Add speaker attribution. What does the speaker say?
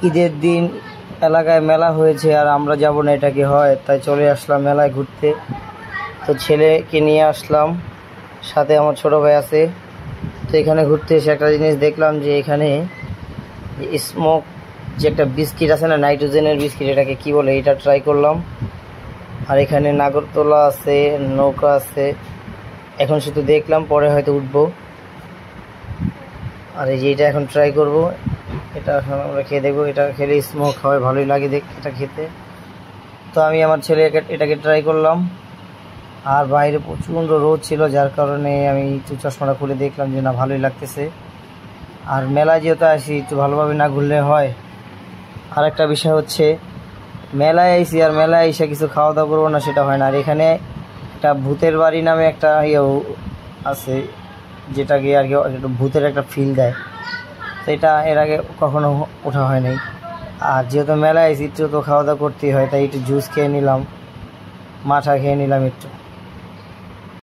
Speaker 1: ঈদের দিন এলাকায় মেলা হয়েছে আর আমরা যাব না, এটা কি হয়? তাই চলে আসলাম মেলায় ঘুরতে। তো ছেলেকে নিয়ে আসলাম, সাথে আমার ছোট ভাই আছে। তো এখানে ঘুরতে এসে একটা জিনিস দেখলাম যে এখানে স্মোক যে একটা বিস্কিট আছে না, নাইট্রোজেনের বিস্কিট, এটাকে কি বলে, এটা ট্রাই করলাম। আর এখানে নাগরদোলা আছে, নৌকা আছে। এখন শুধু দেখলাম, পরে হয়তো উঠবো। আর এই যে এটা এখন ট্রাই করব, এটা এখন আমরা খেয়ে দেখবো। এটা খেলে স্মোক হয়, ভালোই লাগে দেখ এটা খেতে। তো আমি আমার ছেলেকে এটাকে ট্রাই করলাম। আর বাইরে প্রচণ্ড রোদ ছিল, যার কারণে আমি একটু চশমাটা খুলে দেখলাম যে না, ভালোই লাগতেছে। আর মেলায় যেহেতু আসি, একটু ভালোভাবে না ঘুরলে হয়। আর একটা বিষয় হচ্ছে, মেলায় আইসি আর মেলায় এসে কিছু খাওয়া দাওয়া করবো না, সেটা হয় না। আর এখানে একটা ভূতের বাড়ি নামে একটা আছে, যেটাকে আর কি একটু ভূতের একটা ফিল দেয়। তো এটা এর আগে কখনো ওঠা হয় নাই। আর যেহেতু মেলায় আইসি, একটু তো খাওয়া দাওয়া করতেই হয়, তাই একটু জুস খেয়ে নিলাম, মাঠা খেয়ে নিলাম একটু।